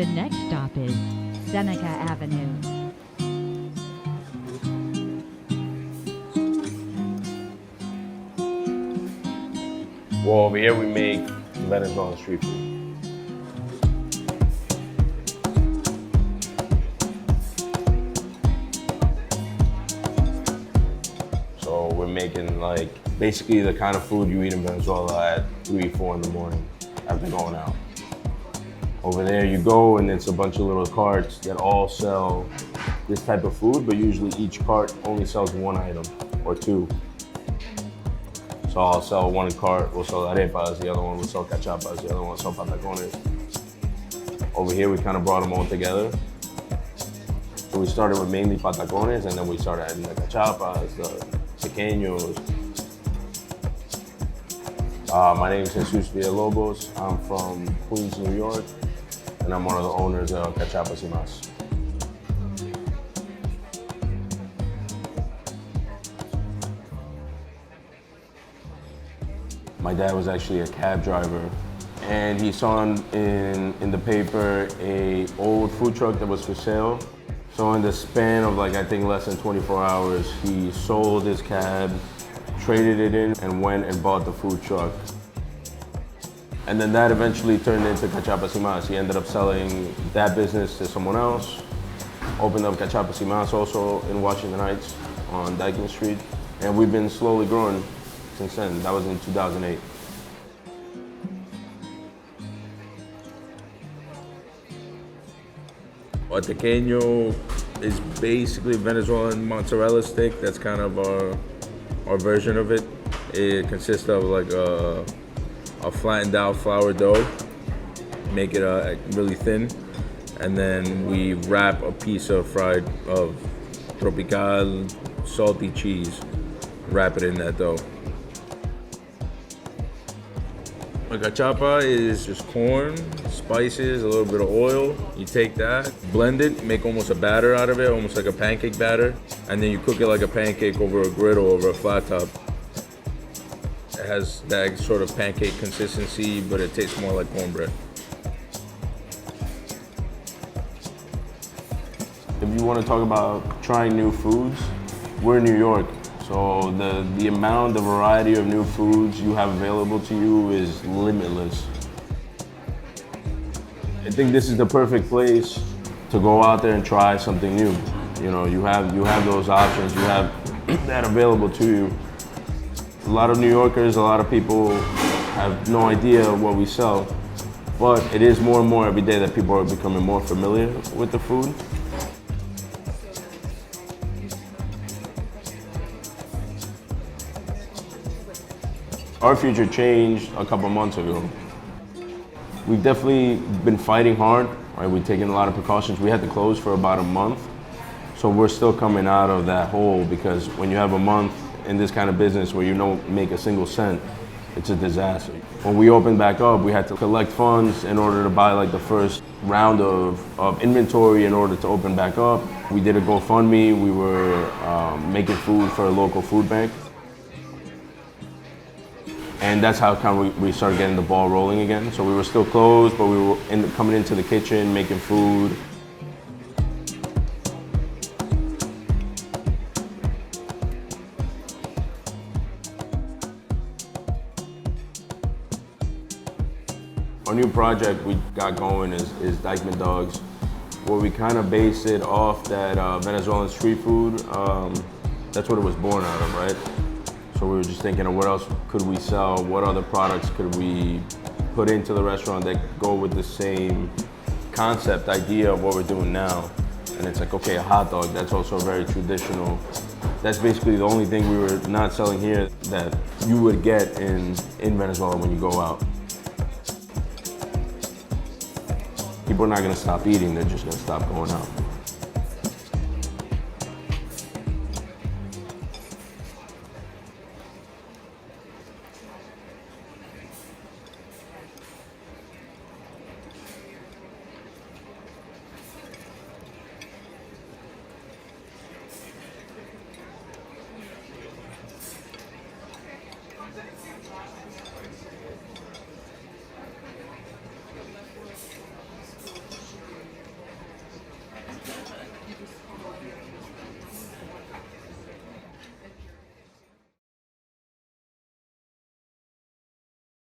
The next stop is Seneca Avenue. Well, over here we make Venezuelan street food. So we're making like basically the kind of food you eat in Venezuela at 3, 4 in the morning after going out. Over there you go and it's a bunch of little carts that all sell this type of food, but usually each cart only sells one item or two. So I'll sell one cart, we'll sell arepas, the other one will sell cachapas, the other one will sell patacones. Over here we kind of brought them all together. So we started with mainly patacones and then we started adding the cachapas, the pequeños. My name is Jesus Villalobos. I'm from Queens, New York, and I'm one of the owners of Cachapas y Más. My dad was actually a cab driver, and he saw in the paper a old food truck that was for sale. So in the span of like, I think less than 24 hours, he sold his cab, traded it in, and went and bought the food truck. And then that eventually turned into Cachapas y Más. He ended up selling that business to someone else, opened up Cachapas y Más also in Washington Heights on Dykeman Street. And we've been slowly growing since then. That was in 2008. A tequeño is basically Venezuelan mozzarella stick. That's kind of our version of it. It consists of like a flattened out flour dough, make it really thin, and then we wrap a piece of tropical salty cheese, wrap it in that dough. A cachapa is just corn, spices, a little bit of oil. You take that, blend it, make almost a batter out of it, almost like a pancake batter, and then you cook it like a pancake over a griddle, over a flat top. It has that sort of pancake consistency, but it tastes more like cornbread. If you want to talk about trying new foods, we're in New York. So the amount, the variety of new foods you have available to you is limitless. I think this is the perfect place to go out there and try something new. You know, you have those options, you have that available to you. A lot of New Yorkers, a lot of people have no idea what we sell, but it is more and more every day that people are becoming more familiar with the food. Our future changed a couple months ago. We've definitely been fighting hard, right? We've taken a lot of precautions. We had to close for about a month. So we're still coming out of that hole, because when you have a month in this kind of business where you don't make a single cent, it's a disaster. When we opened back up, we had to collect funds in order to buy like the first round of inventory in order to open back up. We did a GoFundMe. We were making food for a local food bank. And that's how we started getting the ball rolling again. So we were still closed, but we were coming into the kitchen, making food. Our new project we got going is Dykeman Dogs, where we kind of base it off that Venezuelan street food. That's what it was born out of, right? So we were just thinking of what else could we sell, what other products could we put into the restaurant that go with the same concept, idea of what we're doing now. And it's like, okay, a hot dog, that's also very traditional. That's basically the only thing we were not selling here that you would get in Venezuela when you go out. People are not gonna stop eating, they're just gonna stop going out.